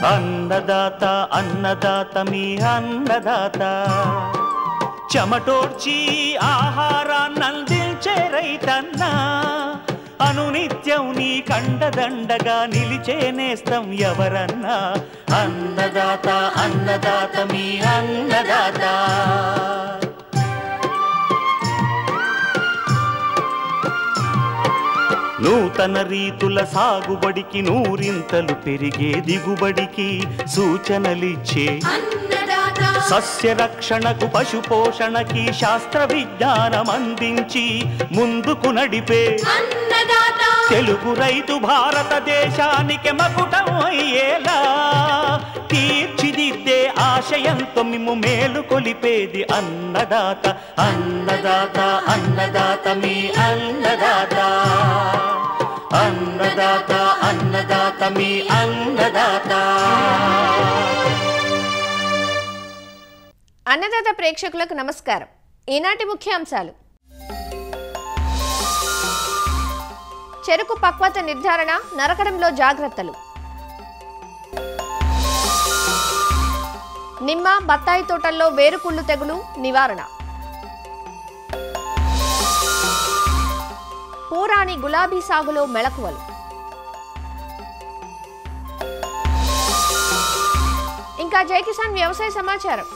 అన్నదాత అన్నదాత మీ అన్నదాత చెమటోడ్చి ఆహారాన్నందించే రైతన్నా అనునిత్యం నీ కండదండగా నిలిచే నేస్తం ఎవరన్నా అన్నదాత అన్నదాత మీ అన్నదాత నూతన రీతుల సాగుబడికి నూరింతలు పెరిగే దిగుబడికి సూచనలిచ్చే సస్య రక్షణకు పశు పోషణకి శాస్త్ర విజ్ఞానం అందించి ముందుకు నడిపే తెలుగు రైతు భారతదేశానికి మకుటం అయ్యేలా తీర్చిదిద్దే ఆశయంతో మిమ్ము మేలు కొలిపేది అన్నదాత అన్నదాత అన్నదాత మీ అన్నదాత అన్నదాత అన్నదాత మీ అన్నదాత. అన్నదాత ప్రేక్షకులకు నమస్కారం. ఈనాటి ముఖ్యాంశాలు: చెరుకు పక్వత నిర్ధారణ, నరకడంలో జాగ్రత్తలు, నిమ్మ బత్తాయి తోటల్లో వేరుకుళ్ళు తెగులు నివారణ, పూరాణి గులాబీ సాగులో మెళకువలు, ఇంకా జై కిసాన్ వ్యవసాయ సమాచారం.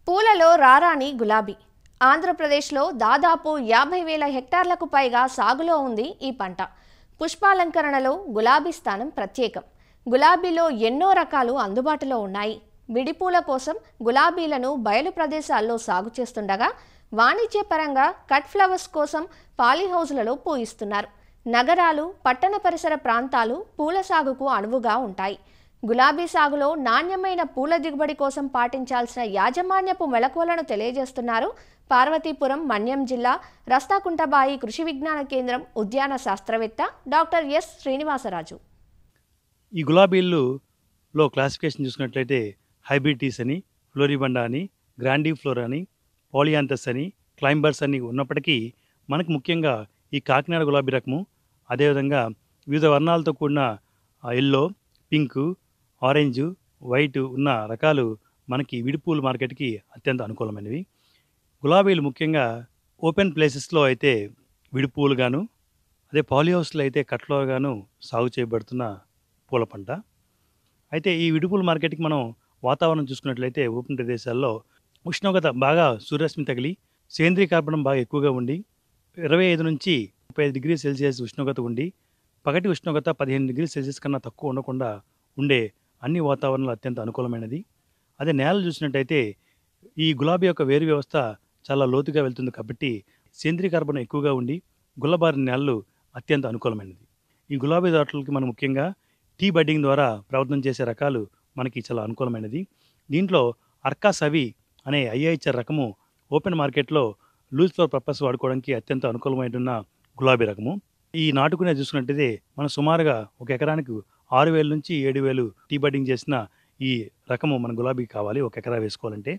పూలలో రారాణి గులాబీ. ఆంధ్రప్రదేశ్లో దాదాపు 50,000 హెక్టార్లకు పైగా సాగులో ఉంది ఈ పంట. పుష్పాలంకరణలో గులాబీ స్థానం ప్రత్యేకం. గులాబీలో ఎన్నో రకాలు అందుబాటులో ఉన్నాయి. విడిపూల కోసం గులాబీలను బయలు ప్రదేశాల్లో సాగు చేస్తుండగా వాణిజ్యపరంగా కట్ ఫ్లవర్స్ కోసం పాలీహౌజ్లలో పూయిస్తున్నారు. నగరాలు, పట్టణ పరిసర ప్రాంతాలు పూల సాగుకు అనువుగా ఉంటాయి. గులాబీ సాగులో నాణ్యమైన పూల దిగుబడి కోసం పాటించాల్సిన యాజమాన్యపు మెళకువలను తెలియజేస్తున్నారు పార్వతీపురం మన్యం జిల్లా రస్తాకుంటబాయి కృషి విజ్ఞాన కేంద్రం ఉద్యాన శాస్త్రవేత్త డాక్టర్ ఎస్ శ్రీనివాసరాజు. ఈ గులాబీల్లో క్లాసిఫికేషన్ చూసుకున్నట్లయితే హైబ్రిటీస్ అని, ఫ్లోరిబండా అని, గ్రాండీ ఫ్లోర్ అని, పాలియాంథస్ అని, క్లైంబర్స్ అని ఉన్నప్పటికీ మనకు ముఖ్యంగా ఈ కాకినాడ గులాబీ రకము, అదేవిధంగా వివిధ వర్ణాలతో కూడిన ఎల్లో, పింక్, ఆరెంజ్, వైట్ ఉన్న రకాలు మనకి విడిపూల మార్కెట్కి అత్యంత అనుకూలమైనవి. గులాబీలు ముఖ్యంగా ఓపెన్ ప్లేసెస్లో అయితే విడిపూలుగాను, అదే పాలీహౌస్లో అయితే కట్లోగాను సాగు చేయబడుతున్న పూల పంట. అయితే ఈ విడిపూల మార్కెట్కి మనం వాతావరణం చూసుకున్నట్లయితే ఓపెన్ ప్రదేశాల్లో ఉష్ణోగ్రత బాగా సూర్యరశ్మి తగిలి సేంద్రీయ కార్బనం బాగా ఎక్కువగా ఉండి 25 నుంచి 35 డిగ్రీ సెల్సియస్ ఉష్ణోగ్రత ఉండి పగటి ఉష్ణోగ్రత 15 డిగ్రీ సెల్సియస్ కన్నా తక్కువ ఉండకుండా ఉండే అన్ని వాతావరణాలు అత్యంత అనుకూలమైనది. అదే నేలలు చూసినట్టయితే ఈ గులాబీ యొక్క వేరు వ్యవస్థ చాలా లోతుగా వెళ్తుంది కాబట్టి సేంద్రీయ కార్బన్ ఎక్కువగా ఉండి గుల్లబారిన నేలలు అత్యంత అనుకూలమైనది. ఈ గులాబీ తోటలకి మనం ముఖ్యంగా టీ బడ్డింగ్ ద్వారా ప్రవర్తన చేసే రకాలు మనకి చాలా అనుకూలమైనది. దీంట్లో అర్కా సవి అనే ఐఐహెచ్ఆర్ రకము ఓపెన్ మార్కెట్లో లూజ్ ఫ్లవర్ పర్పస్ వాడుకోవడానికి అత్యంత అనుకూలమైన గులాబీ రకము. ఈ నాటుకునే చూసుకున్నట్టయితే మనం సుమారుగా ఒక ఎకరానికి 6,000 నుంచి 7,000 టీ బడ్డింగ్ చేసిన ఈ రకము మన గులాబీ కావాలి ఒక ఎకరా వేసుకోవాలంటే.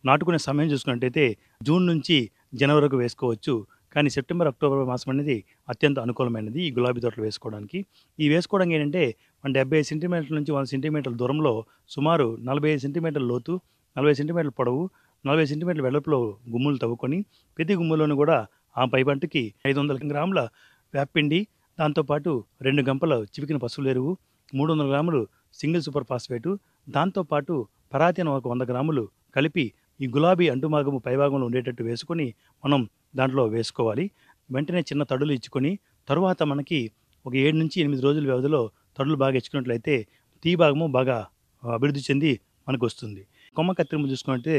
నాటుకునే సమయం చూసుకున్నట్టయితే జూన్ నుంచి జనవరి వరకు వేసుకోవచ్చు. కానీ సెప్టెంబర్, అక్టోబర్ మాసం అనేది అత్యంత అనుకూలమైనది ఈ గులాబీ తోటలు వేసుకోవడానికి. ఈ వేసుకోవడం ఏంటంటే మన 75 సెంటీమీటర్ల నుంచి 100 సెంటీమీటర్ల దూరంలో సుమారు 45 సెంటీమీటర్ల లోతు, 40 సెంటీమీటర్ల పొడవు, 40 సెంటీమీటర్ల వెడల్పులో గుమ్ములు తవ్వుకొని ప్రతి గుమ్ములోనూ కూడా ఆ పై పంటకి 500 గ్రాముల వేపపిండి, దాంతోపాటు 2 గంపల చివికిన పశువుల ఎరువు, 300 గ్రాములు సింగిల్ సూపర్ ఫాస్ఫేటు, దాంతోపాటు పరాతిన ఒక 100 గ్రాములు కలిపి ఈ గులాబీ అంటుమాగము పైభాగంలో ఉండేటట్టు వేసుకొని మనం దాంట్లో వేసుకోవాలి. వెంటనే చిన్న తడులు ఇచ్చుకొని తరువాత మనకి ఒక 7 నుంచి 8 రోజుల వ్యవధిలో తడులు బాగా ఇచ్చుకున్నట్లయితే టీ భాగము బాగా అభివృద్ధి చెంది మనకు వస్తుంది. కొమ్మ కత్తిరింపు చూసుకున్నట్లయితే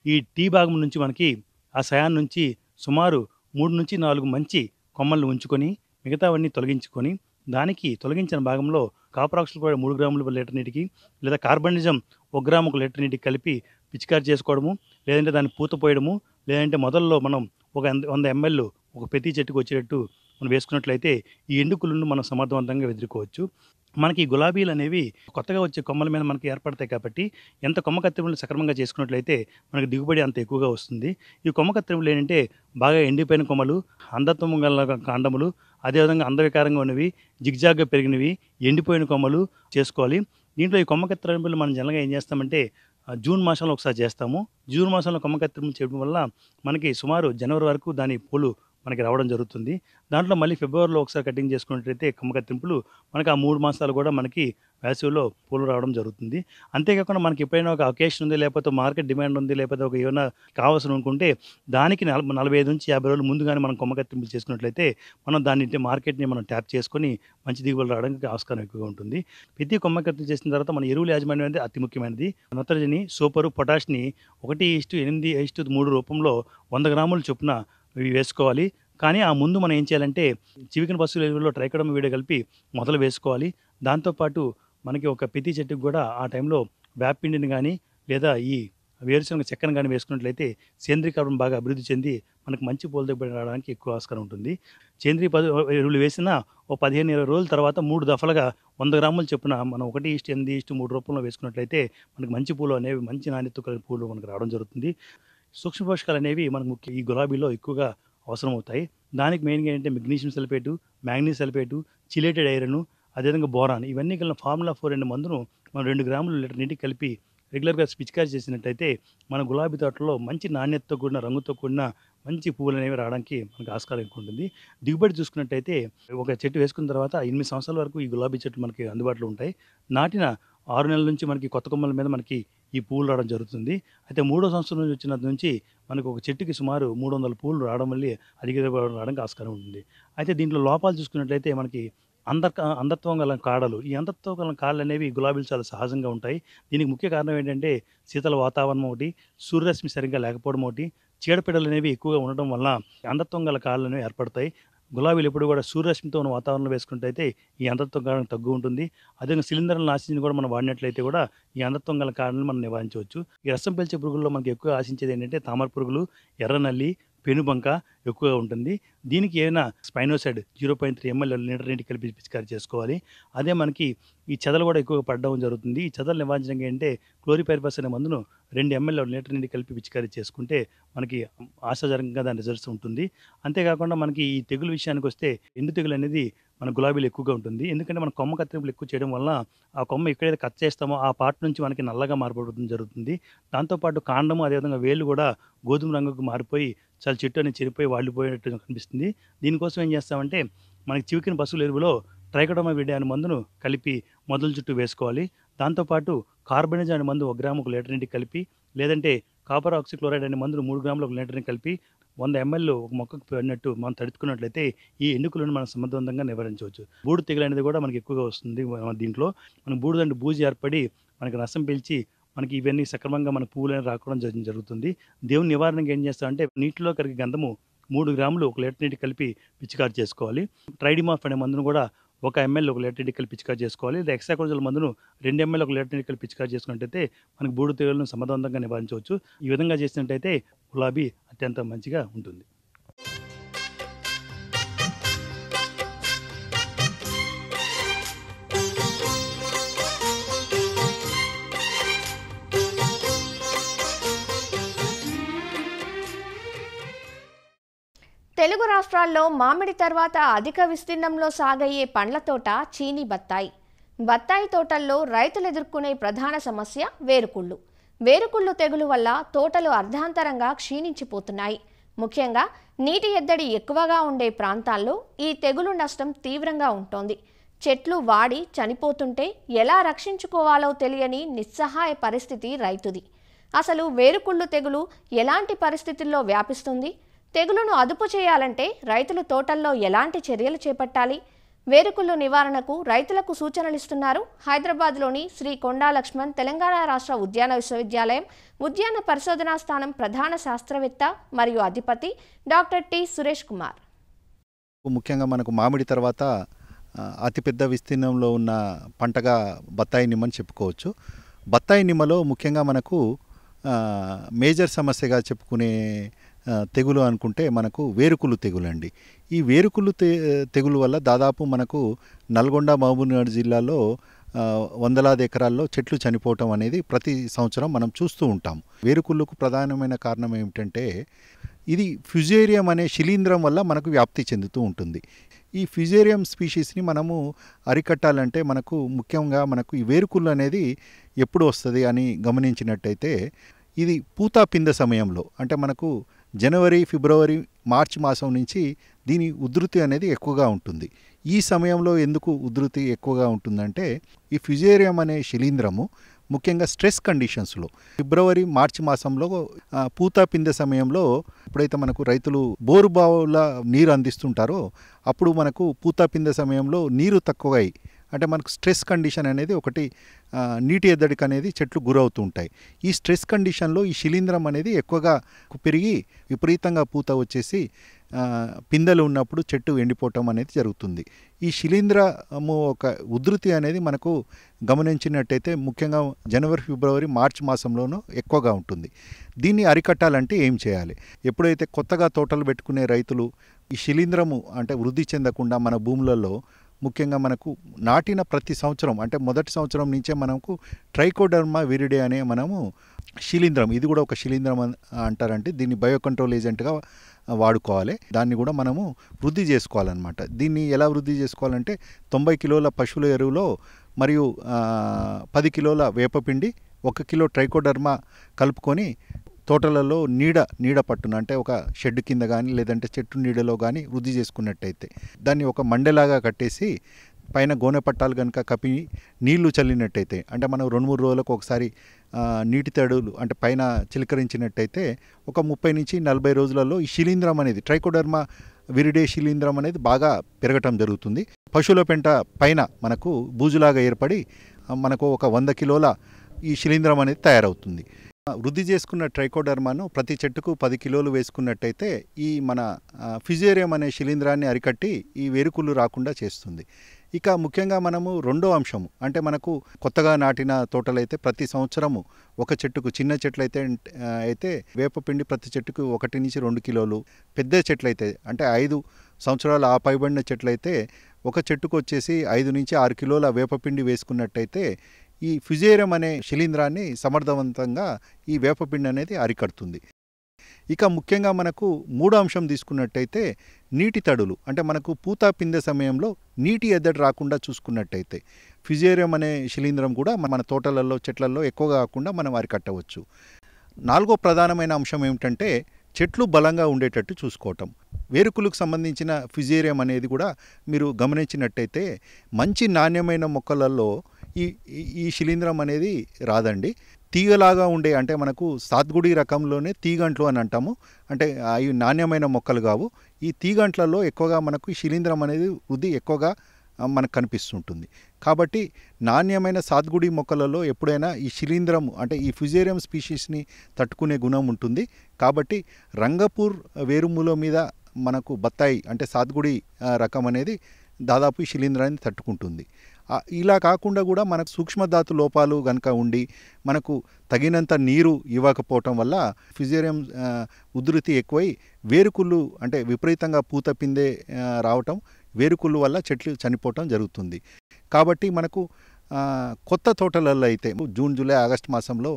ఈ టీ భాగం నుంచి మనకి ఆ సయాన్ నుంచి సుమారు 3 నుంచి 4 మంచి కొమ్మలను ఉంచుకొని మిగతావన్నీ తొలగించుకొని దానికి తొలగించిన భాగంలో కాపర్ ఆక్సైడ్ కూడా 3 గ్రాములు లీటర్ నీటికి లేదా కార్బనిజం 1 గ్రాము 1 లీటర్ నీటికి కలిపి పిచికారి చేసుకోవడము, లేదంటే దాన్ని పూత పోయడము, లేదంటే మొదల్లో మనం ఒక 100 ml ఒక ప్రతి చెట్టుకు వచ్చేటట్టు మనం వేసుకున్నట్లయితే ఈ ఎండుకులను మనం సమర్థవంతంగా ఎదుర్కోవచ్చు. మనకి గులాబీలు అనేవి కొత్తగా వచ్చే కొమ్మల మీద మనకి ఏర్పడతాయి కాబట్టి ఎంత కొమ్మ కత్తిరింపులు సక్రమంగా చేసుకున్నట్లయితే మనకి దిగుబడి అంత ఎక్కువగా వస్తుంది. ఈ కొమ్మ కత్తిరింపులు ఏంటంటే బాగా ఎండిపోయిన కొమ్మలు, అంధత్వం గల కాండములు, అదేవిధంగా అందవికారంగా ఉన్నవి, జిగ్జాగ్గా పెరిగినవి, ఎండిపోయిన కొమ్మలు చేసుకోవాలి. దీంట్లో ఈ కొమ్మ కత్తిరింపులు మనం జనరల్గా ఏం చేస్తామంటే జూన్ మాసంలో ఒకసారి చేస్తాము. జూన్ మాసంలో కొమ్మ కత్తిరింపులు చేయడం వల్ల మనకి సుమారు జనవరి వరకు దాని పూలు మనకి రావడం జరుగుతుంది. దాంట్లో మళ్ళీ ఫిబ్రవరిలో ఒకసారి కటింగ్ చేసుకున్నట్లయితే కొమ్మ కత్తిరింపులు మనకి ఆ 3 మాసాలు కూడా మనకి వేసవిలో పూలు రావడం జరుగుతుంది. అంతేకాకుండా మనకి ఎప్పుడైనా ఒక అకేషన్ ఉంది, లేకపోతే మార్కెట్ డిమాండ్ ఉంది, లేకపోతే ఒక ఏమైనా కావాల్సి అనుకుంటే దానికి 45 నుంచి 50 రోజులు ముందుగానే మనం కొమ్మ కత్తిరింపులు చేసుకున్నట్లయితే మనం దాన్ని మార్కెట్ని మనం ట్యాప్ చేసుకొని మంచి దిగుబడులు రావడానికి ఆస్కారం ఎక్కువగా ఉంటుంది. ప్రతి కొమ్మ కత్తిరింపు చేసిన తర్వాత మన ఎరువుల యాజమాన్యం అనేది అతి ముఖ్యమైనది. నత్రజని, సూపరు, పొటాష్ని 1:8:3 రూపంలో 100 గ్రాముల చొప్పున ఇవి వేసుకోవాలి. కానీ ఆ ముందు మనం ఏం చేయాలంటే చివికిన పశువుల ఎరువుల్లో ట్రైకోడర్మా వీడియో కలిపి మొదలు వేసుకోవాలి. దాంతోపాటు మనకి ఒక ప్రతి చెట్టుకు కూడా ఆ టైంలో వేపపిండిని కానీ లేదా ఈ వేరుశనగ చెక్కను కానీ వేసుకున్నట్లయితే సేంద్రీయ కార్బన్ బాగా అభివృద్ధి చెంది మనకు మంచి పూల దిగుబడి రావడానికి ఎక్కువ ఆస్కారం ఉంటుంది. సేంద్రీయ ఎరువులు వేసిన ఓ 15-20 రోజుల తర్వాత 3 దఫలుగా 100 గ్రాముల చొప్పున మనం 1:8:3 రూపంలో వేసుకున్నట్లయితే మనకి మంచి పూలు అనేవి మంచి నాణ్యతతో కలిగిన పూలు మనకు రావడం జరుగుతుంది. సూక్ష్మ పోషకాలు అనేవి మనకు ఈ గులాబీలో ఎక్కువగా అవసరమవుతాయి. దానికి మెయిన్గా ఏంటంటే magnesium sulphate, manganese sulphate, chelated iron, అదేవిధంగా బోరాన్ ఇవన్నీ కలిగిన ఫార్ములా 4 అనే మందును మనం 2 గ్రాములు లీటర్ నీటికి కలిపి రెగ్యులర్గా పిచికారీ చేసినట్టయితే మన గులాబీ తోటలో మంచి నాణ్యతతో కూడిన రంగుతో కూడిన మంచి పువ్వులు అనేవి రావడానికి మనకు ఆస్కారం ఎక్కువ ఉంటుంది. దిగుబడి చూసుకున్నట్టయితే ఒక చెట్టు వేసుకున్న తర్వాత 8 సంవత్సరాల వరకు ఈ గులాబీ చెట్లు మనకి అందుబాటులో ఉంటాయి. నాటిన 6 నెలల నుంచి మనకి కొత్త కొమ్మల మీద మనకి ఈ పువ్వులు రావడం జరుగుతుంది. అయితే 3వ సంవత్సరం నుంచి వచ్చినది నుంచి మనకు ఒక చెట్టుకి సుమారు 300 పువ్వులు రావడం వల్ల అధిక దిగుబడి రావడానికి ఆస్కారం ఉంటుంది. అయితే దీంట్లో లోపాలు చూసుకున్నట్లయితే మనకి అంధత్వం గల కాడలు, ఈ అంధత్వం గల కాడలు అనేవి గులాబీలు చాలా సహజంగా ఉంటాయి. దీనికి ముఖ్య కారణం ఏంటంటే శీతల వాతావరణం ఒకటి, సూర్యరశ్మి సరిగ్గా లేకపోవడం ఒకటి, చీడపీడలు అనేవి ఎక్కువగా ఉండడం వల్ల అంధత్వం గల కాడలు అనేవి ఏర్పడతాయి. గులాబీలు ఎప్పుడు కూడా సూర్యరశ్మితో ఉన్న వాతావరణంలో వేసుకుంటే ఈ అంధత్వం కారణం తగ్గు ఉంటుంది. అదేవిధంగా శిలీంధ్రాలను నాశించి కూడా మనం వాడినట్లయితే కూడా ఈ అంధత్వం గల కారణాలను మనం నివారించవచ్చు. ఈ రసం పీల్చే పురుగుల్లో మనకి ఎక్కువ ఆశించేది ఏంటంటే తామర పురుగులు, ఎర్రనల్లి, పెనుబంక ఎక్కువగా ఉంటుంది. దీనికి ఏమైనా స్పైనోసైడ్ 0.3 ml లీటర్ నీటికి కలిపి పిచికారీ చేసుకోవాలి. అదే మనకి ఈ చెదలు కూడా ఎక్కువగా పడడం జరుగుతుంది. ఈ చెదలు నివారించడానికి ఏంటంటే క్లోరిపైరిఫాస్ అనే మందును 2 ml లీటర్ నీటికి కలిపి పిచికారీ చేసుకుంటే మనకి ఆశాజనకంగా దాని రిజల్ట్స్ ఉంటుంది. అంతేకాకుండా మనకి ఈ తెగులు విషయానికి వస్తే ఎండు తెగులు అనేది మన గులాబీలు ఎక్కువగా ఉంటుంది. ఎందుకంటే మనం కొమ్మ కత్తిరింపులు ఎక్కువ చేయడం వల్ల ఆ కొమ్మ ఎక్కడైతే కట్ చేస్తామో ఆ పార్ట్ నుంచి మనకి నల్లగా మారిపోవడం జరుగుతుంది. దాంతోపాటు కాండము అదేవిధంగా వేళ్ళు కూడా గోధుమ రంగుకు మారిపోయి చాలా చెట్టు అనేది చెడిపోయి వాడిపోయినట్టు కనిపిస్తుంది. దీనికోసం ఏం చేస్తామంటే మనకి చివికిన పశువుల ఎరువులో ట్రైకోడర్మా విరిడి అనే మందును కలిపి మొదల చుట్టూ వేసుకోవాలి. దాంతోపాటు కార్బనిజం అనే మందు 1 గ్రాము 1 లీటర్ నీటికి కలిపి, లేదంటే కాపర్ ఆక్సిక్లోరైడ్ అనే మందును 3 గ్రాములు 1 లీటర్ నీటికి కలిపి 100 ml ఒక మొక్కకు పడినట్టు మనం తడుపుకున్నట్లయితే ఈ ఎండుకులను మనం సమర్థవంతంగా నివారించవచ్చు. బూడిద తెగులు అనేది కూడా మనకి ఎక్కువగా వస్తుంది. దీంట్లో మనకు బూడిదంటే బూజు ఏర్పడి మనకి రసం పీల్చి మనకి ఇవన్నీ సక్రమంగా మన పువ్వులు అనేవి రాకపోవడం జరుగుతుంది. దేవుని నివారణకి ఏం చేస్తామంటే నీటిలో కరిగే గంధము 3 గ్రాములు 1 లీటర్ నీటికి కలిపి పిచికారీ చేసుకోవాలి. ట్రైడిమాఫ్ అనే మందును కూడా 1 ml 1 లీటర్ నీటికి కలిపి పిచికారీ చేసుకోవాలి. లేదా ఎక్సాకోజల్ మందును 2 ml 1 లీటర్ నీటికి కలిపి పిచికారీ చేసుకున్నట్టయితే మనకి బూడిద తెగులను సమర్థవంతంగా నివారించవచ్చు. ఈ విధంగా చేసినట్టయితే గులాబీ అత్యంత మంచిగా ఉంటుంది. తెలుగు రాష్ట్రాల్లో మామిడి తర్వాత అధిక విస్తీర్ణంలో సాగయ్యే పండ్ల తోట చీనీ బత్తాయి. బత్తాయి తోటల్లో రైతులు ఎదుర్కొనే ప్రధాన సమస్య వేరుకుళ్ళు. వేరుకుళ్ళు తెగులు వల్ల తోటలు అర్ధాంతరంగా క్షీణించిపోతున్నాయి. ముఖ్యంగా నీటి ఎద్దడి ఎక్కువగా ఉండే ప్రాంతాల్లో ఈ తెగులు నష్టం తీవ్రంగా ఉంటోంది. చెట్లు వాడి చనిపోతుంటే ఎలా రక్షించుకోవాలో తెలియని నిస్సహాయ పరిస్థితి రైతుది. అసలు వేరుకుళ్ళు తెగులు ఎలాంటి పరిస్థితుల్లో వ్యాపిస్తుంది? తెగులును అదుపు చేయాలంటే రైతులు తోటల్లో ఎలాంటి చర్యలు చేపట్టాలి? వేరుకుళ్ళు నివారణకు రైతులకు సూచనలు ఇస్తున్నారు హైదరాబాద్లోని శ్రీ కొండా లక్ష్మణ్ తెలంగాణ రాష్ట్ర ఉద్యాన విశ్వవిద్యాలయం ఉద్యాన పరిశోధనా స్థానం ప్రధాన శాస్త్రవేత్త మరియు అధిపతి డాక్టర్ టి సురేష్ కుమార్. ముఖ్యంగా మనకు మామిడి తర్వాత అతిపెద్ద విస్తీర్ణంలో ఉన్న పంటగా బత్తాయి నిమ్మని చెప్పుకోవచ్చు. బత్తాయి నిమ్మలో ముఖ్యంగా మనకు మేజర్ సమస్యగా చెప్పుకునే తెగులు అనుకుంటే మనకు వేరుకుళ్ళు తెగులండి. ఈ వేరుకుళ్ళు తెగులు వల్ల దాదాపు మనకు నల్గొండ, మహబూబ్నగర్ జిల్లాలో వందలాది ఎకరాల్లో చెట్లు చనిపోవటం అనేది ప్రతి సంవత్సరం మనం చూస్తూ ఉంటాం. వేరుకుళ్ళకు ప్రధానమైన కారణం ఏమిటంటే ఇది ఫ్యుజేరియం అనే శిలీంధ్రం వల్ల మనకు వ్యాప్తి చెందుతూ ఉంటుంది. ఈ ఫ్యుజేరియం స్పీషీస్ని మనము అరికట్టాలంటే మనకు ముఖ్యంగా మనకు ఈ వేరుకుళ్ళు అనేది ఎప్పుడు వస్తుంది అని గమనించినట్టయితే ఇది పూత పిందె సమయంలో, అంటే మనకు జనవరి, ఫిబ్రవరి, మార్చి మాసం నుంచి దీని ఉధృతి అనేది ఎక్కువగా ఉంటుంది. ఈ సమయంలో ఎందుకు ఉధృతి ఎక్కువగా ఉంటుందంటే ఈ ఫ్యుజేరియం అనే శిలీంధ్రము ముఖ్యంగా స్ట్రెస్ కండిషన్స్లో ఫిబ్రవరి, మార్చి మాసంలో పూత పిందె సమయంలో ఎప్పుడైతే మనకు రైతులు బోరు బావుల నీరు అందిస్తుంటారో అప్పుడు మనకు పూత పిందె సమయంలో నీరు తక్కువ అయి, అంటే మనకు స్ట్రెస్ కండిషన్ అనేది ఒకటి, నీటి ఎద్దడికి అనేది చెట్లు గురవుతూ ఉంటాయి. ఈ స్ట్రెస్ కండిషన్లో ఈ శిలీంధ్రం అనేది ఎక్కువగా పెరిగి విపరీతంగా పూత వచ్చేసి పిందెలు ఉన్నప్పుడు చెట్టు ఎండిపోవటం అనేది జరుగుతుంది. ఈ శిలీంధ్రము ఒక ఉధృతి అనేది మనకు గమనించినట్టయితే ముఖ్యంగా జనవరి, ఫిబ్రవరి, మార్చి మాసంలోనూ ఎక్కువగా ఉంటుంది. దీన్ని అరికట్టాలంటే ఏం చేయాలి? ఎప్పుడైతే కొత్తగా తోటలు పెట్టుకునే రైతులు ఈ శిలీంధ్రము అంటే వృద్ధి చెందకుండా మన భూములలో ముఖ్యంగా మనకు నాటిన ప్రతి సంవత్సరం, అంటే మొదటి సంవత్సరం నుంచే మనకు ట్రైకోడర్మా విరిడే అనే మనము శిలీంధ్రం, ఇది కూడా ఒక శిలీంధ్రం అంటారంటే దీన్ని బయోకంట్రోల్ ఏజెంట్గా వాడుకోవాలి. దాన్ని కూడా మనము వృద్ధి చేసుకోవాలన్నమాట. దీన్ని ఎలా వృద్ధి చేసుకోవాలంటే 90 కిలోల పశువుల ఎరువులో మరియు 10 కిలోల వేపపిండి, 1 కిలో ట్రైకోడర్మా కలుపుకొని తోటలలో నీడ పట్టున, అంటే ఒక షెడ్ కింద కానీ లేదంటే చెట్టు నీడలో కానీ వృద్ధి చేసుకున్నట్టయితే దాన్ని ఒక మండెలాగా కట్టేసి పైన గోనె పట్టాలు కనుక కప్పి నీళ్లు చల్లినట్టయితే, అంటే మనం 2-3 రోజులకు ఒకసారి నీటి తడులు అంటే పైన చిలకరించినట్టయితే ఒక 30 నుంచి 40 రోజులలో ఈ శిలీంధ్రం అనేది ట్రైకోడర్మా విరిడే శిలీంధ్రం అనేది బాగా పెరగటం జరుగుతుంది. పశువుల పెంట పైన మనకు బూజులాగా ఏర్పడి మనకు ఒక 100 కిలోల ఈ శిలీంధ్రం అనేది తయారవుతుంది. వృద్ధి చేసుకున్న ట్రైకోడర్మాను ప్రతి చెట్టుకు 10 కిలోలు వేసుకున్నట్టయితే ఈ మన ఫ్యుజేరియం అనే శిలీంధ్రాన్ని అరికట్టి ఈ వేరుకుళ్ళు రాకుండా చేస్తుంది. ఇక ముఖ్యంగా మనము రెండో అంశము, అంటే మనకు కొత్తగా నాటిన తోటలైతే ప్రతి సంవత్సరము ఒక చెట్టుకు, చిన్న చెట్లు అయితే వేపపిండి ప్రతి చెట్టుకు 1 నుంచి 2 కిలోలు, పెద్ద చెట్లయితే అంటే 5 సంవత్సరాలు ఆ పైబడిన చెట్లయితే ఒక చెట్టుకు వచ్చేసి 5 నుంచి 6 కిలోల వేపపిండి వేసుకున్నట్టయితే ఈ ఫ్యుజేరియం అనే శిలీంధ్రాన్ని సమర్థవంతంగా ఈ వేపపిండి అనేది అరికడుతుంది. ఇక ముఖ్యంగా మనకు మూడో అంశం తీసుకున్నట్టయితే నీటి తడులు, అంటే మనకు పూత పిందె సమయంలో నీటి ఎద్దడి రాకుండా చూసుకున్నట్టయితే ఫ్యుజేరియం అనే శిలీంధ్రం కూడా మన తోటలలో, చెట్లలో ఎక్కువగా కాకుండా మనం అరికట్టవచ్చు. నాలుగో ప్రధానమైన అంశం ఏమిటంటే చెట్లు బలంగా ఉండేటట్టు చూసుకోవటం. వేరుకులకు సంబంధించిన ఫ్యుజేరియం అనేది కూడా మీరు గమనించినట్టయితే మంచి నాణ్యమైన మొక్కలలో ఈ శిలీంధ్రం అనేది రాదండి. తీగలాగా ఉండే, అంటే మనకు సాత్గుడి రకంలోనే తీగంట్లు అని అంటాము, అంటే అవి నాణ్యమైన మొక్కలు కావు. ఈ తీగంట్లలో ఎక్కువగా మనకు ఈ శిలీంధ్రం అనేది వృద్ధి ఎక్కువగా మనకు కనిపిస్తుంటుంది. కాబట్టి నాణ్యమైన సాత్గుడి మొక్కలలో ఎప్పుడైనా ఈ శిలీంధ్రం అంటే ఈ ఫ్యుజేరియం స్పీషీస్ని తట్టుకునే గుణం ఉంటుంది. కాబట్టి రంగపూర్ వేరుమూల మీద మనకు బత్తాయి అంటే సాత్గుడి రకం అనేది దాదాపు ఈ శిలీంధ్రాన్ని తట్టుకుంటుంది. ఇలా కాకుండా కూడా మనకు సూక్ష్మధాతు లోపాలు కనుక ఉండి మనకు తగినంత నీరు ఇవ్వకపోవటం వల్ల ఫ్యుజేరియం ఉధృతి ఎక్కువై వేరుకుళ్ళు అంటే విపరీతంగా పూత పిందే రావటం, వేరుకుళ్ళు వల్ల చెట్లు చనిపోవటం జరుగుతుంది. కాబట్టి మనకు కొత్త తోటలలో అయితే జూన్, జూలై, ఆగస్టు మాసంలో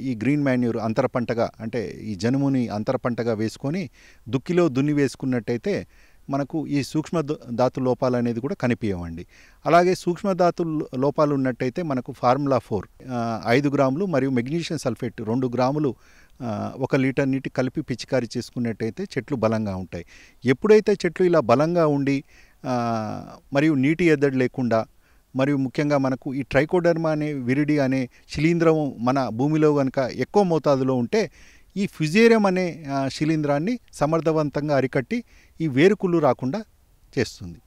ఈ గ్రీన్ మాన్యూర్ అంతర పంటగా, అంటే ఈ జనుముని అంతర పంటగా వేసుకొని దుక్కిలో దున్ని వేసుకున్నట్టయితే మనకు ఈ సూక్ష్మధాతు లోపాలు అనేది కూడా కనిపించవండి. అలాగే సూక్ష్మధాతు లోపాలు ఉన్నట్టయితే మనకు ఫార్ములా 4 5 గ్రాములు మరియు మెగ్నీషియం సల్ఫేట్ 2 గ్రాములు 1 లీటర్ నీటి కలిపి పిచికారీ చేసుకున్నట్టయితే చెట్లు బలంగా ఉంటాయి. ఎప్పుడైతే చెట్లు ఇలా బలంగా ఉండి మరియు నీటి ఎద్దడి లేకుండా, మరియు ముఖ్యంగా మనకు ఈ ట్రైకోడర్మా అనే విరిడి అనే శిలీంధ్రం మన భూమిలో కనుక ఎక్కువ మోతాదులో ఉంటే ఈ ఫ్యుజేరియం అనే శిలీంధ్రాన్ని సమర్థవంతంగా అరికట్టి ఈ వేరుకుళ్ళు రాకుండా చేస్తుంది.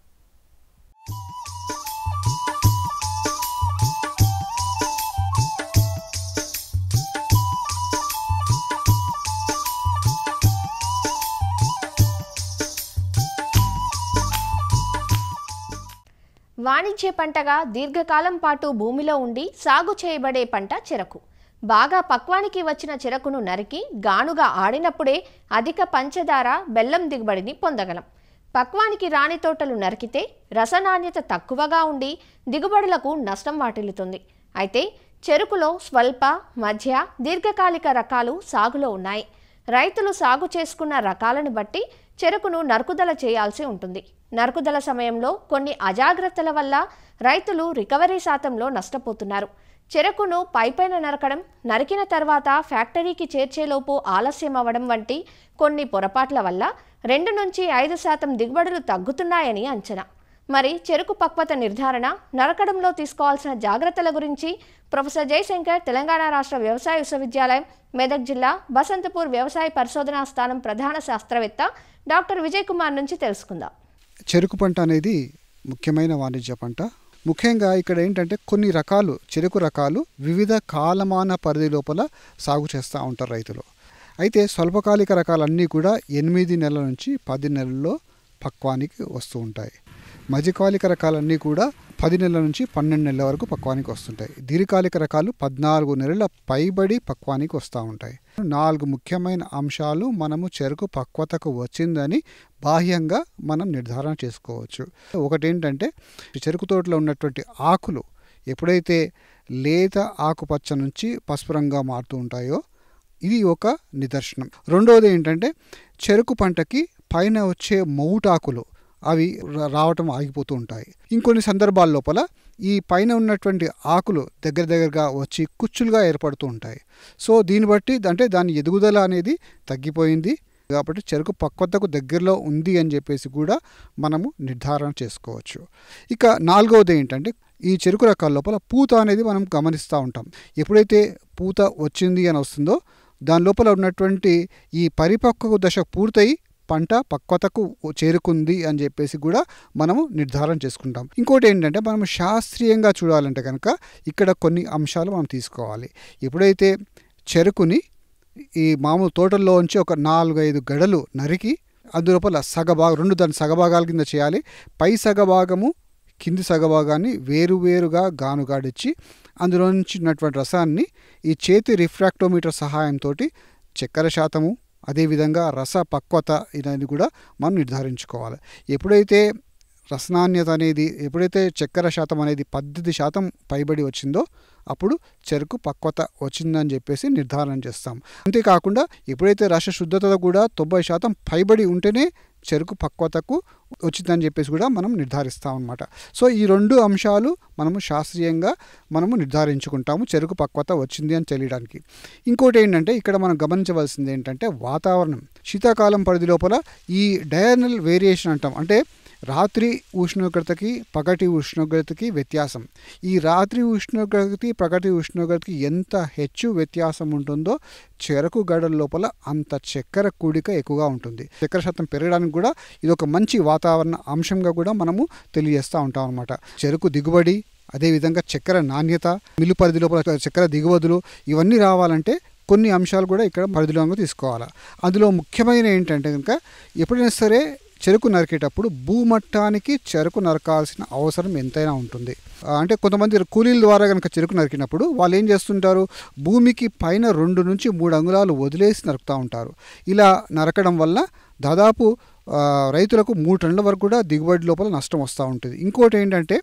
వాణిజ్య పంటగా దీర్ఘకాలం పాటు భూమిలో ఉండి సాగు చేయబడే పంట చెరకు. బాగా పక్వానికి వచ్చిన చెరకును నరికి గానుగా ఆడినప్పుడే అధిక పంచదార బెల్లం దిగుబడిని పొందగలం. పక్వానికి రాని తోటలు నరికితే రసనాణ్యత తక్కువగా ఉండి దిగుబడులకు నష్టం వాటిల్లుతుంది. అయితే చెరుకులో స్వల్ప, మధ్య, దీర్ఘకాలిక రకాలు సాగులో ఉన్నాయి. రైతులు సాగు చేసుకున్న రకాలను బట్టి చెరుకును నరుకుదల చేయాల్సి ఉంటుంది. నరుకుదల సమయంలో కొన్ని అజాగ్రత్తల వల్ల రైతులు రికవరీ శాతంలో నష్టపోతున్నారు. చెరుకును పైపైన నరకడం, నరికిన తర్వాత ఫ్యాక్టరీకి చేర్చేలోపు ఆలస్యం అవ్వడం వంటి కొన్ని పొరపాట్ల వల్ల 2 నుంచి 5% దిగుబడులు తగ్గుతున్నాయని అంచనా. మరి చెరుకు పక్వత నిర్ధారణ, నరకడంలో తీసుకోవాల్సిన జాగ్రత్తల గురించి ప్రొఫెసర్ జయశంకర్ తెలంగాణ రాష్ట్ర వ్యవసాయ విశ్వవిద్యాలయం మెదక్ జిల్లా బసంతపూర్ వ్యవసాయ పరిశోధనా స్థానం ప్రధాన శాస్త్రవేత్త డాక్టర్ విజయ్ కుమార్ నుంచి తెలుసుకుందాం. చెరుకు పంట అనేది ముఖ్యమైన వాణిజ్య పంట. ముఖ్యంగా ఇక్కడ ఏంటంటే కొన్ని రకాలు చెరుకు రకాలు వివిధ కాలమాన పరిధి లోపల సాగు చేస్తూ ఉంటారు రైతులు. అయితే స్వల్పకాలిక రకాలన్నీ కూడా 8 నెలల నుంచి 10 నెలల్లో పక్వానికి వస్తూ ఉంటాయి. మధ్యకాలిక రకాలన్నీ కూడా 10 నెలల నుంచి 12 నెలల వరకు పక్వానికి వస్తుంటాయి. దీర్ఘకాలిక రకాలు 14 నెలల పైబడి పక్వానికి వస్తూ ఉంటాయి. 4 ముఖ్యమైన అంశాలు మనము చెరుకు పక్వతకు వచ్చిందని బాహ్యంగా మనం నిర్ధారణ చేసుకోవచ్చు. ఒకటి ఏంటంటే చెరుకు తోటలో ఉన్నటువంటి ఆకులు ఎప్పుడైతే లేత ఆకుపచ్చ నుంచి పసుపు రంగుగా మారుతూ ఉంటాయో ఇది ఒక నిదర్శనం. రెండవది ఏంటంటే చెరుకు పంటకి పైన వచ్చే మౌటాకులు అవి రావటం ఆగిపోతూ ఉంటాయి. ఇంకొన్ని సందర్భాల లోపల ఈ పైన ఉన్నటువంటి ఆకులు దగ్గరగా వచ్చి కుచ్చులుగా ఏర్పడుతూ ఉంటాయి. సో దీన్ని బట్టి అంటే దాని ఎదుగుదల అనేది తగ్గిపోయింది కాబట్టి చెరుకు పక్వతకు దగ్గరలో ఉంది అని చెప్పేసి కూడా మనము నిర్ధారణ చేసుకోవచ్చు. ఇక 4వది ఏంటంటే ఈ చెరుకు రకాల లోపల పూత అనేది మనం గమనిస్తూ ఉంటాం. ఎప్పుడైతే పూత వచ్చింది అని వస్తుందో దాని లోపల ఉన్నటువంటి ఈ పరిపక్వ దశ పూర్తయి పంట పక్వతకు చేరుకుంది అని చెప్పేసి కూడా మనము నిర్ధారణ చేసుకుంటాం. ఇంకోటి ఏంటంటే మనం శాస్త్రీయంగా చూడాలంటే కనుక ఇక్కడ కొన్ని అంశాలు మనం తీసుకోవాలి. ఎప్పుడైతే చెరుకుని ఈ మామూలు తోటల్లోంచి ఒక 4-5 గడలు నరికి అందులోపల రెండు దాని సగభాగాల కింద చేయాలి. పై సగభాగము కింది సగభాగాన్ని వేరువేరుగా గానుగాడిచ్చి అందులో నుంచి ఉన్నటువంటి రసాన్ని ఈ చేతి రిఫ్రాక్టోమీటర్ సహాయంతో చక్కెర శాతము అదేవిధంగా రస పక్వత ఇదని కూడా మనం నిర్ధారించుకోవాలి. ఎప్పుడైతే రసనాణ్యత అనేది ఎప్పుడైతే చక్కెర శాతం అనేది 18% పైబడి వచ్చిందో అప్పుడు చెరుకు పక్వత వచ్చిందని చెప్పేసి నిర్ధారణ చేస్తాం. అంతేకాకుండా ఎప్పుడైతే రస శుద్ధత కూడా 90% పైబడి ఉంటేనే చెరుకు పక్వతకు వచ్చిందని చెప్పేసి కూడా మనం నిర్ధారిస్తాం అన్నమాట. సో ఈ 2 అంశాలు మనము శాస్త్రీయంగా మనము నిర్ధారించుకుంటాము చెరుకు పక్వత వచ్చింది అని తెలియడానికి. ఇంకోటి ఏంటంటే ఇక్కడ మనం గమనించవలసింది ఏంటంటే వాతావరణం. శీతాకాలం పరిధి లోపల ఈ డయర్నల్ వేరియేషన్ అంటాం. అంటే రాత్రి ఉష్ణోగ్రతకి పగటి ఉష్ణోగ్రతకి వ్యత్యాసం. ఈ రాత్రి ఉష్ణోగ్రతకి పగటి ఉష్ణోగ్రతకి ఎంత ಹೆಚ್ಚು వ్యత్యాసం ఉంటుందో చెరకు గడల లోపల అంత చక్కెర కూడిక ఎక్కువగా ఉంటుంది. చక్కెర శాతం పెరగడానికి కూడా ఇది ఒక మంచి వాతావరణ అంశంగా కూడా మనము తెలియజేస్తూ ఉంటాం అన్నమాట. చెరకు దిగుబడి అదేవిధంగా చక్కెర నాణ్యత, మిల్లు పరిధి లోపల చక్కెర దిగుబడులు ఇవన్నీ రావాలంటే కొన్ని అంశాలు కూడా ఇక్కడ పరిధిలోకి తీసుకోవాలి. అందులో ముఖ్యమైన ఏంటంటే కనుక ఎప్పుడైనా సరే చెరుకు నరికేటప్పుడు భూమట్టానికి చెరుకు నరకాల్సిన అవసరం ఎంతైనా ఉంటుంది. అంటే కొంతమంది కూలీల ద్వారా కనుక చెరుకు నరికినప్పుడు వాళ్ళు ఏం చేస్తుంటారు, భూమికి పైన 2 నుంచి 3 అంగుళాలు వదిలేసి నరుకుతూ ఉంటారు. ఇలా నరకడం వల్ల దాదాపు రైతులకు 3 టన్నుల వరకు కూడా దిగుబడి లోపల నష్టం వస్తూ ఉంటుంది. ఇంకోటి ఏంటంటే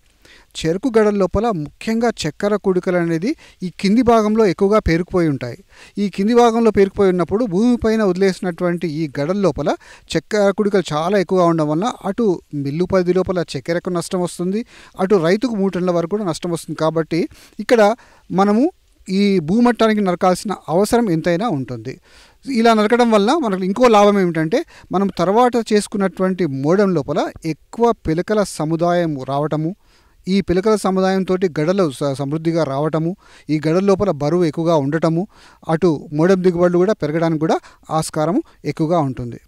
చెరుకు గడల లోపల ముఖ్యంగా చక్కెర కుడికలు అనేది ఈ కింది భాగంలో ఎక్కువగా పేరుకుపోయి ఉంటాయి. ఈ కింది భాగంలో పేరుకుపోయి ఉన్నప్పుడు భూమిపైన వదిలేసినటువంటి ఈ గడల లోపల చక్కెర కుడికలు చాలా ఎక్కువగా ఉండడం వల్ల అటు మిల్లు పరిధి లోపల చక్కెరకు నష్టం వస్తుంది, అటు రైతుకు 3 టన్నుల వరకు కూడా నష్టం వస్తుంది. కాబట్టి ఇక్కడ మనము ఈ భూమట్టానికి నరకాల్సిన అవసరం ఎంతైనా ఉంటుంది. ఇలా నరకడం వల్ల మనకు ఇంకో లాభం ఏమిటంటే మనం తర్వాత చేసుకున్నటువంటి మోడం లోపల ఎక్కువ పిలకల సముదాయం రావటము, ఈ పిలకల సముదాయంతో గడలు సమృద్ధిగా రావటము, ఈ గడల లోపల బరువు ఎక్కువగా ఉండటము, అటు మోడం దిగుబడులు కూడా పెరగడానికి కూడా ఆస్కారం ఎక్కువగా ఉంటుంది.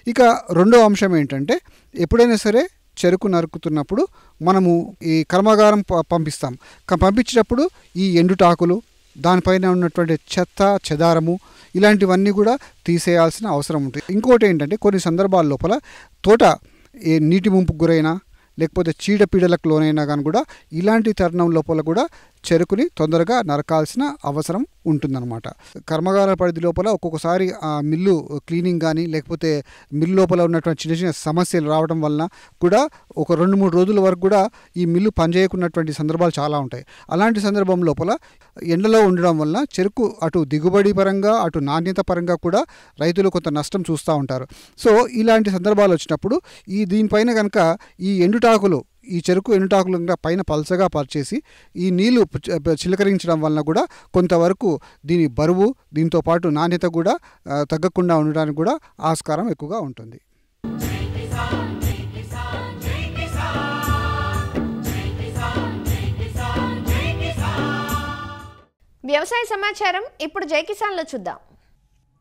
ఇక రెండో అంశం ఏంటంటే ఎప్పుడైనా సరే చెరుకు నరుకుతున్నప్పుడు మనము ఈ కర్మాగారం పంపిస్తాం. పంపించేటప్పుడు ఈ ఎండుటాకులు, దానిపైన ఉన్నటువంటి చెత్త చెదారము ఇలాంటివన్నీ కూడా తీసేయాల్సిన అవసరం ఉంటుంది. ఇంకోటి ఏంటంటే కొన్ని సందర్భాల లోపల తోట నీటి ముంపుకు గురైనా లేకపోతే చీడపీడలకు లోనైనా కానీ కూడా ఇలాంటి తరుణం లోపల కూడా చెరుకుని తొందరగా నరకాల్సిన అవసరం ఉంటుందన్నమాట. కర్మాగార పరిధి లోపల ఒక్కొక్కసారి ఆ మిల్లు క్లీనింగ్ కానీ లేకపోతే మిల్లు లోపల ఉన్నటువంటి చిన్న చిన్న సమస్యలు రావడం వలన కూడా ఒక 2-3 రోజుల వరకు కూడా ఈ మిల్లు పనిచేయకున్నటువంటి సందర్భాలు చాలా ఉంటాయి. అలాంటి సందర్భం లోపల ఎండలో ఉండడం వలన చెరుకు అటు దిగుబడి పరంగా అటు నాణ్యత పరంగా కూడా రైతులు కొంత నష్టం చూస్తూ ఉంటారు. సో ఇలాంటి సందర్భాలు వచ్చినప్పుడు దీనిపైన కనుక ఈ ఎండుటాకులు ఈ చెరుకు ఎండుటాకులు పైన పల్చగా పరిచేసి ఈ నీళ్లు చిలకరించడం వలన కూడా కొంతవరకు దీని బరువు దీంతో పాటు నాణ్యత కూడా తగ్గకుండా ఉండడానికి కూడా ఆస్కారం ఎక్కువగా ఉంటుంది. వ్యవసాయ సమాచారం ఇప్పుడు జై కిసాన్లో చూద్దాం.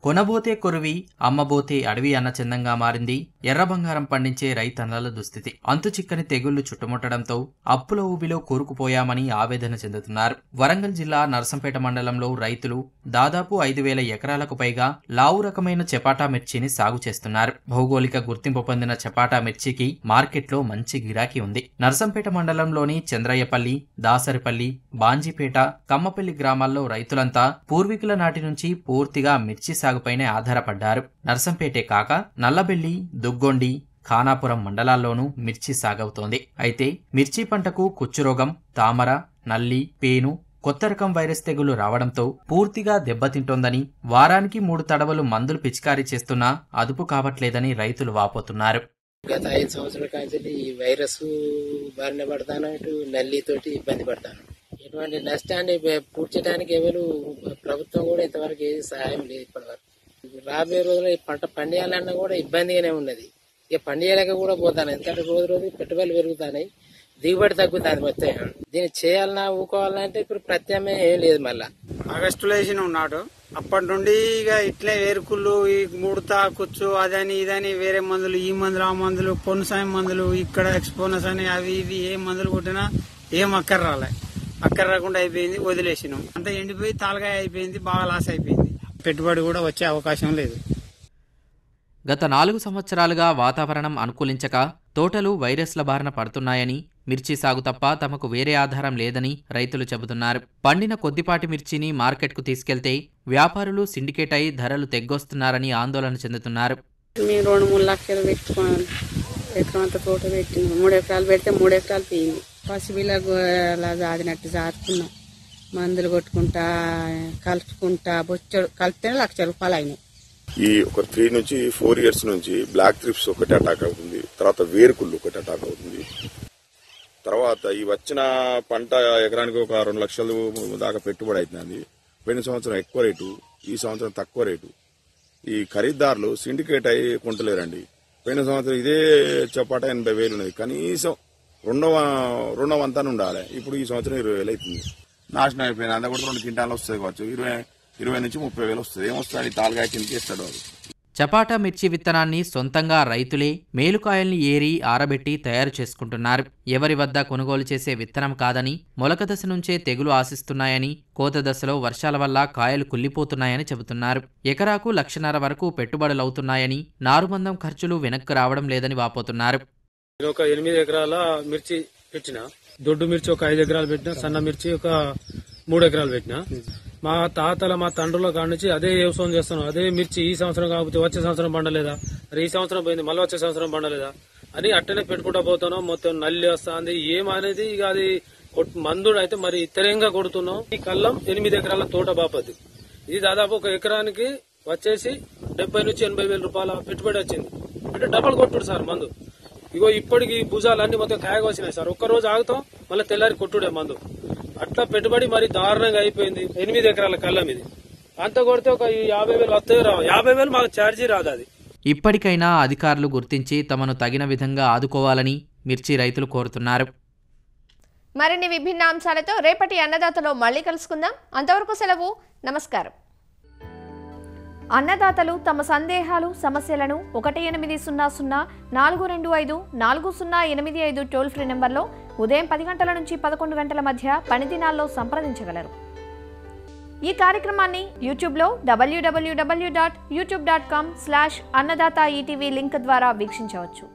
కొనబోతే కొరువి అమ్మబోతే అడవి అన్న చందంగా మారింది ఎర్ర బంగారం పండించే రైతన్నల దుస్థితి. అంతు చిక్కని తెగుళ్లు చుట్టుముట్టడంతో అప్పుల ఊబిలో కూరుకుపోయామని ఆవేదన చెందుతున్నారు. వరంగల్ జిల్లా నర్సంపేట మండలంలో రైతులు దాదాపు 5,000 ఎకరాలకు పైగా లావు రకమైన చపాటా మిర్చిని సాగు చేస్తున్నారు. భౌగోళిక గుర్తింపు పొందిన చపాటా మిర్చికి మార్కెట్లో మంచి గిరాకీ ఉంది. నర్సంపేట మండలంలోని చంద్రయ్యపల్లి, దాసరిపల్లి, బాంజీపేట, కమ్మపల్లి గ్రామాల్లో రైతులంతా పూర్వీకుల నాటి నుంచి పూర్తిగా మిర్చి సాగుపైనే ఆధారపడ్డారు. నర్సంపేటే కాక నల్లబెల్లి, దుగ్గొండి, ఖానాపురం మండలాల్లోనూ మిర్చి సాగవుతోంది. అయితే మిర్చి పంటకు కుచ్చురోగం, తామర, నల్లి, పేను, కొత్త రకం వైరస్ తెగులు రావడంతో పూర్తిగా దెబ్బతింటోందని, వారానికి 3 తడవలు మందులు పిచికారీ చేస్తున్నా అదుపు కావట్లేదని రైతులు వాపోతున్నారు. గత 5 సంవత్సరాల కాంచి ఈ వైరస్ బారిన పడతాను, ఇటు నల్లితోటి ఇబ్బంది పడతాను. ఇటువంటి నష్టాన్ని పూడ్చడానికి ఎవరు ప్రభుత్వం కూడా ఇంతవరకు ఏది సహాయం లేదు. ఇప్పటివరకు రాబోయే రోజుల్లో ఈ పంట పండియాలన్నా కూడా ఇబ్బందిగానే ఉన్నది. ఇక పండియలేక కూడా పోతాను. ఎందుకంటే రోజు పెట్టుబడులు పెరుగుతాయి, దిగుబడి తగ్గుతుంది. మొత్తం దీన్ని చేయాలన్నా ఊకోవాలన్నా అంటే ఇప్పుడు ప్రత్యామ్నాయం ఏం లేదు. మళ్ళా ఆగస్టులో వేసిన ఉన్నాడు. అప్పటి నుండి ఇక ఇట్లే వేరుకుళ్ళు, ఈ ముడత, కుచ్చు, అదని ఇదని వేరే మందులు, ఈ మందులు, ఆ మందులు, పొన్సాయం మందులు, ఇక్కడ ఎక్స్పోనస్ అని అవి ఇవి ఏ మందులు కొట్టినా ఏం అక్కర రాలే. అక్కర రాకుండా అయిపోయింది, వదిలేసినాం. అంతా ఎండిపోయి తాలకాయ అయిపోయింది, బాగా లాస్ అయిపోయింది. పెట్టుబడి కూడా వచ్చే అవకాశం లేదు. గత 4 సంవత్సరాలుగా వాతావరణం అనుకూలించక తోటలు వైరస్ల బారిన పడుతున్నాయని, మిర్చి సాగు తప్ప తమకు వేరే ఆధారం లేదని రైతులు చెబుతున్నారు. పండిన కొద్దిపాటి మిర్చిని మార్కెట్కు తీసుకెళ్తే వ్యాపారులు సిండికేట్ అయి ధరలు తెగ్గొస్తున్నారని ఆందోళన చెందుతున్నారు. మేము 2-3 లక్షలు పెట్టుకున్నాం. ఎకరమంతా తోట పెట్టినాం. 3 ఎకరాలు పెడితే 3 ఎకరాలు పోయింది. పసిపిల్లకు అలా జాదినట్టు జారుకున్నాం. మందులు కొట్టుకుంటా కలుపుకుంటా బొచ్చడు కలిపితేనే ₹1,00,000 అయినాయి. ఈ ఒక 3 నుంచి 4 ఇయర్స్ నుంచి బ్లాక్ ట్రిప్స్ ఒకటి అటాక్ అవుతుంది, తర్వాత వేరుకుళ్ళు ఒకటి అటాక్ అవుతుంది. తర్వాత ఈ వచ్చిన పంట ఎకరానికి ఒక 2 లక్షలు దాకా పెట్టుబడి అవుతుంది. పోయిన సంవత్సరం ఎక్కువ రేటు, ఈ సంవత్సరం తక్కువ రేటు. ఈ ఖరీదారులు సిండికేట్ అయ్యి కొంటలేరండి. పోయిన సంవత్సరం ఇదే చపాటా 80,000 ఉన్నది, కనీసం రెండవ వంతాన్ని ఉండాలి. ఇప్పుడు ఈ సంవత్సరం 20,000 అవుతుంది. నాశనం అయిపోయింది. అంతా కూడా 2 క్వింటాలు వస్తుంది కావచ్చు. 20 నుంచి 30,000 వస్తుంది. ఏమొస్తుంది? తాలుగాయ కిందకి ఇస్తాడు వాడు. చపాటా మిర్చి విత్తనాన్ని సొంతంగా రైతులే మేలుకాయల్ని ఏరి ఆరబెట్టి తయారు చేసుకుంటున్నారు. ఎవరి వద్ద కొనుగోలు చేసే విత్తనం కాదని, మొలక దశ నుంచే తెగులు ఆశిస్తున్నాయని, కోత దశలో వర్షాల వల్ల కాయలు కుళ్ళిపోతున్నాయని చెబుతున్నారు. ఎకరాకు 1,50,000 వరకు పెట్టుబడులవుతున్నాయని, నారుమందం ఖర్చులు వెనక్కు రావడం లేదని వాపోతున్నారు. ఒక 8 ఎకరాల మిర్చి పెట్టిన, దొడ్డు మిర్చి ఒక 5 ఎకరాలు పెట్టిన, సన్న మిర్చి ఒక 3 ఎకరాలు పెట్టిన. మా తాతల మా తండ్రుల కాడ నుంచి అదే వ్యవసాయం చేస్తున్నాం. అదే మిర్చి ఈ సంవత్సరం కాకపోతే వచ్చే సంవత్సరం పండలేదా, మరి ఈ సంవత్సరం పోయింది మళ్ళీ వచ్చే సంవత్సరం పండలేదా అని అట్టనే పెట్టుకుంటా పోతున్నాం. మొత్తం నల్లి వస్తుంది ఏమనేది ఇక అది మందుడు అయితే మరి ఇతరంగా కొడుతున్నాం. ఈ కల్లం 8 ఎకరాల తోట బాపది. ఇది దాదాపు ఒక ఎకరానికి వచ్చేసి 70,000 నుంచి 80,000 రూపాయల పెట్టుబడి వచ్చింది. అంటే డబల్ కొట్టుడు సార్ మందు. ఇగో ఇప్పటికి భుజాలన్నీ మొత్తం కాయగా వచ్చినాయి సార్. ఒక్కరోజు ఆగుతాం మళ్ళీ తెల్లారి కొట్టుడే మందు. అట్లా పెట్టుబడి మరి దారుణంగా అయిపోయింది. 8 ఎకరాల కళ్ళం ఇది. అంత కొడితే ఒక 50,000 వస్తాయి రావు. 50,000 మాకు ఛార్జీ రాదు. అది ఇప్పటికైనా అధికారులు గుర్తించి తమను తగిన విధంగా ఆదుకోవాలని మిర్చి రైతులు కోరుతున్నారు. మరిన్ని విభిన్న అంశాలతో రేపటి అన్నదాతలో మళ్ళీ కలుసుకుందాం. అంతవరకు సెలవు. నమస్కారం. అన్నదాతలు తమ సందేహాలు, సమస్యలను 1800-425-4085 టోల్ ఫ్రీ నెంబర్లో ఉదయం 10 గంటల నుంచి 11 గంటల మధ్య పని దినాల్లో సంప్రదించగలరు. ఈ కార్యక్రమాన్ని యూట్యూబ్లో www.youtube.com/annadaata ETV లింక్ ద్వారా వీక్షించవచ్చు.